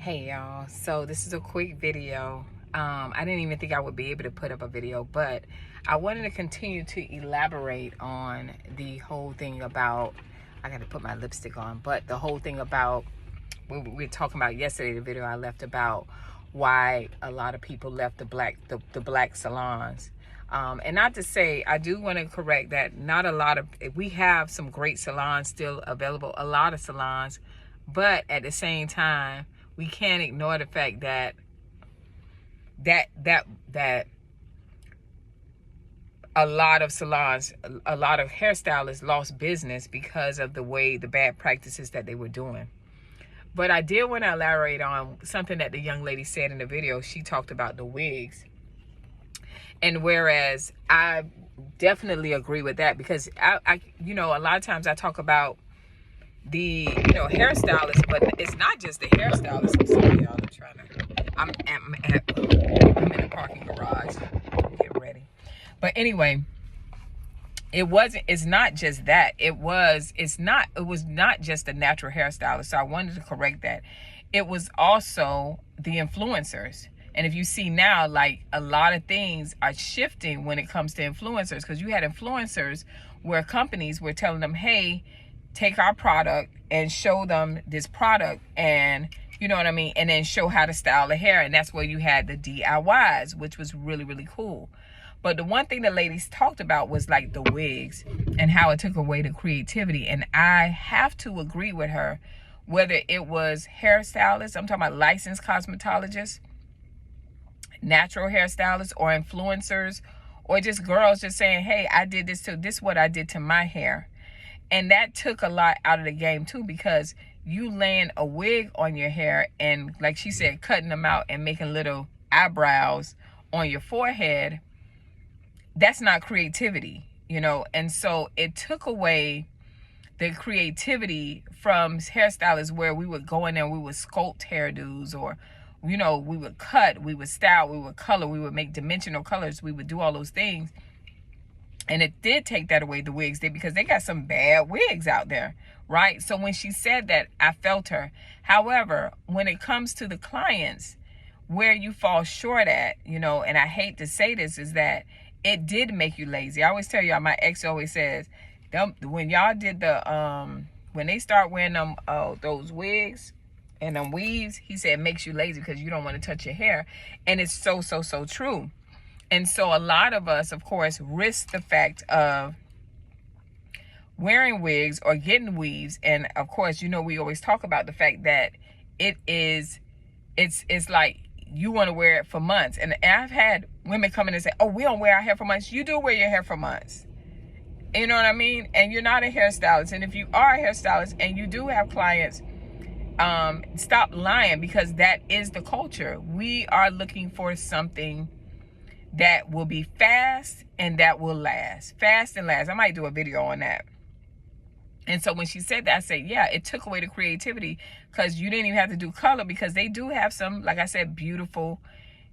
Hey y'all, so this is a quick video. I didn't even think I would be able to put up a video, but I wanted to continue to elaborate on the whole thing about, I gotta put my lipstick on, but the whole thing about, we were talking about yesterday, the video I left about why a lot of people left the black salons. And not to say, I do want to correct that not a lot of, we have some great salons still available, a lot of salons, but at the same time, we can't ignore the fact that a lot of salons, a lot of hairstylists lost business because of the bad practices that they were doing. But I did want to elaborate on something that the young lady said in the video. She talked about the wigs. And whereas I definitely agree with that, because I a lot of times I talk about the hairstylist, but it's not just the hairstylist. I'm sorry, y'all. I'm in a parking garage. Get ready. But anyway, it's not just that. It was not just the natural hairstylist. So I wanted to correct that. It was also the influencers. And if you see now, like, a lot of things are shifting when it comes to influencers, because you had influencers where companies were telling them, hey, take our product and show them this product, and you know what I mean, and then show how to style the hair. And that's where you had the DIYs, which was really, really cool. But the one thing the ladies talked about was like the wigs and how it took away the creativity. And I have to agree with her, whether it was hairstylists, I'm talking about licensed cosmetologists, natural hairstylists, or influencers, or just girls just saying, hey, I did this too, this is what I did to my hair. And that took a lot out of the game too, because you laying a wig on your hair and, like she said, cutting them out and making little eyebrows on your forehead, that's not creativity, And so it took away the creativity from hairstylists, where we would go in there and we would sculpt hairdos, or we would cut, we would style, we would color, we would make dimensional colors, we would do all those things. And it did take that away, the wigs did, because they got some bad wigs out there, right? So when she said that, I felt her. However, when it comes to the clients, where you fall short at, and I hate to say this, is that it did make you lazy. I always tell y'all, my ex always says, when y'all did when they start wearing them, those wigs and them weaves, he said, it makes you lazy because you don't want to touch your hair. And it's so, so, so true. And so a lot of us, of course, risk the fact of wearing wigs or getting weaves. And of course, we always talk about the fact that it's like you want to wear it for months. And I've had women come in and say, oh, we don't wear our hair for months. You do wear your hair for months. You know what I mean? And you're not a hairstylist. And if you are a hairstylist and you do have clients, stop lying, because that is the culture. We are looking for something that will be fast and that will last. Fast and last. I might do a video on that. And so when she said that, I said, yeah, it took away the creativity, because you didn't even have to do color, because they do have some, like I said, beautiful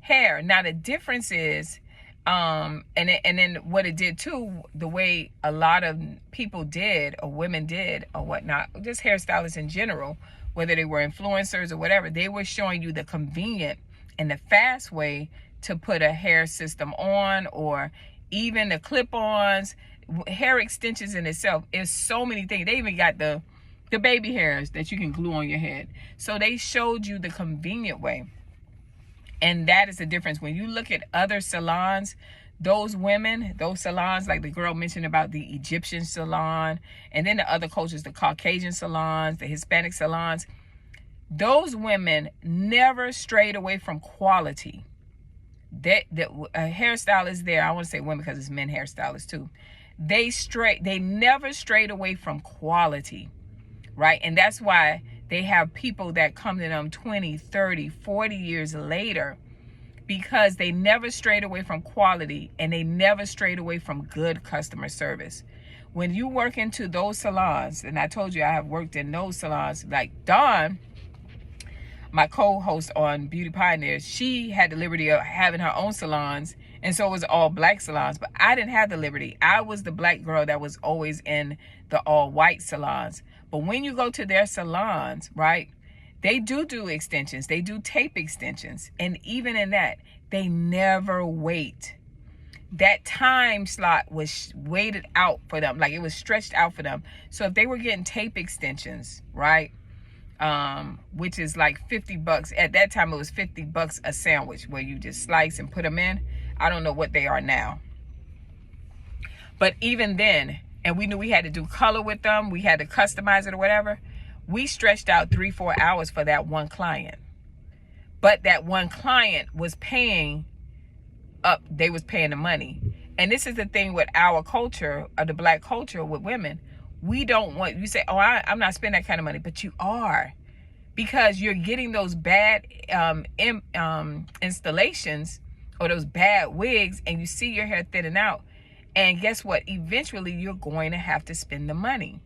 hair. Now the difference is, and then what it did too, the way a lot of people did, or women did, or whatnot, just hairstylists in general, whether they were influencers or whatever, they were showing you the convenient and the fast way to put a hair system on, or even the clip-ons, hair extensions in itself. Is so many things. They even got the baby hairs that you can glue on your head. So they showed you the convenient way. And that is the difference. When you look at other salons, those salons, like the girl mentioned about the Egyptian salon, and then the other cultures, the Caucasian salons, the Hispanic salons, those women never strayed away from quality. A hairstylist there, I want to say women because it's men hairstylists too, they never strayed away from quality, right? And that's why they have people that come to them 20, 30, 40 years later, because they never strayed away from quality, and they never strayed away from good customer service. When you work into those salons, and I told you I have worked in those salons, like Dawn, my co-host on Beautypioneers, she had the liberty of having her own salons, and so it was all black salons, but I didn't have the liberty. I was the black girl that was always in the all white salons. But when you go to their salons, right, They do extensions. They do tape extensions. And even in that, they never wait. That time slot was waited out for them. Like, it was stretched out for them. So if they were getting tape extensions, right? Which is like $50. At that time, it was $50 a sandwich where you just slice and put them in. I don't know what they are now. But even then, and we knew we had to do color with them. We had to customize it or whatever. We stretched out 3-4 hours for that one client. But that one client was paying up. They was paying the money. And this is the thing with our culture, or the Black culture with women. We don't want, you say, oh, I'm not spending that kind of money. But you are. Because you're getting those bad installations or those bad wigs, and you see your hair thinning out. And guess what? Eventually, you're going to have to spend the money.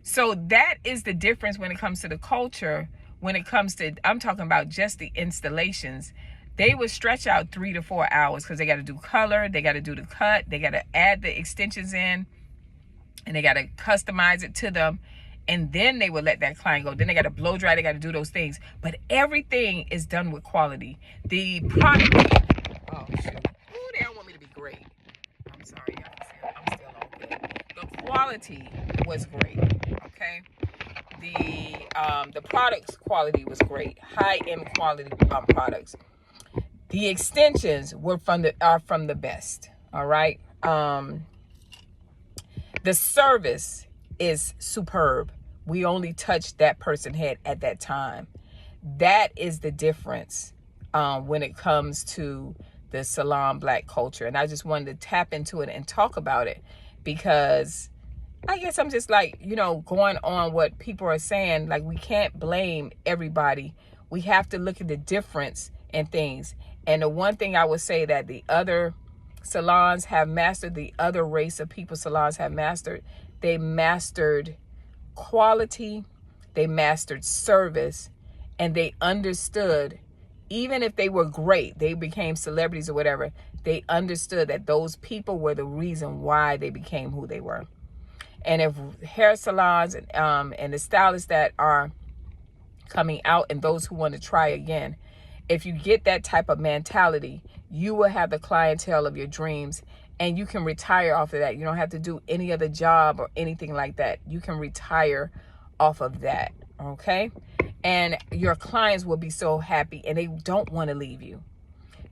So that is the difference when it comes to the culture. When it comes to, I'm talking about just the installations. They would stretch out 3 to 4 hours because they got to do color. They got to do the cut. They got to add the extensions in. And they got to customize it to them. And then they would let that client go. Then they got to blow dry. They got to do those things. But everything is done with quality. The product. Oh, shoot. Ooh, they don't want me to be great. I'm sorry, y'all. I'm still okay. The quality was great. Okay. The products quality was great. High-end quality products. The extensions are from the best. All right. The service is superb. We only touched that person's head at that time. That is the difference when it comes to the salon Black culture. And I just wanted to tap into it and talk about it, because I guess I'm just like, going on what people are saying. Like, we can't blame everybody. We have to look at the difference in things. And the one thing I would say that the other salons have mastered, the other race of people salons have mastered, they mastered quality, they mastered service, and they understood, even if they were great, they became celebrities or whatever, they understood that those people were the reason why they became who they were. And if hair salons and the stylists that are coming out and those who want to try again, if you get that type of mentality, you will have the clientele of your dreams, and you can retire off of that. You don't have to do any other job or anything like that. You can retire off of that, okay? And your clients will be so happy, and they don't want to leave you,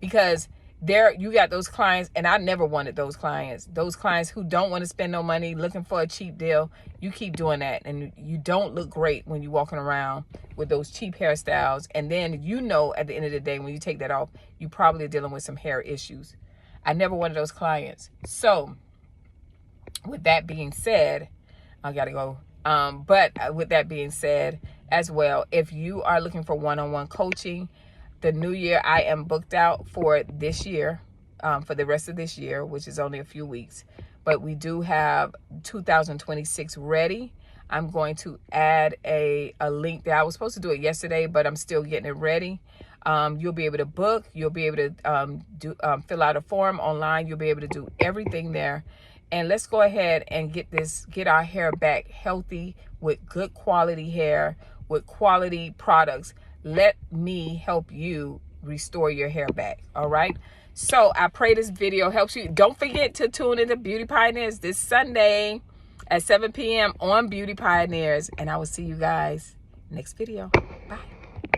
because you got those clients, and I never wanted those clients who don't want to spend no money looking for a cheap deal. You keep doing that, and you don't look great when you're walking around with those cheap hairstyles. And then, at the end of the day, when you take that off, you probably are dealing with some hair issues. I never wanted those clients. So with that being said, I gotta go. But with that being said as well, if you are looking for one-on-one coaching, the new year, I am booked out for this year, for the rest of this year, which is only a few weeks. But we do have 2026 ready. I'm going to add a link there. I was supposed to do it yesterday, but I'm still getting it ready. You'll be able to book. You'll be able to fill out a form online. You'll be able to do everything there. And let's go ahead and get our hair back healthy with good quality hair, with quality products. Let me help you restore your hair back. All right. So I pray this video helps you. Don't forget to tune into Beauty Pioneers this Sunday at 7 p.m. on Beauty Pioneers. And I will see you guys next video.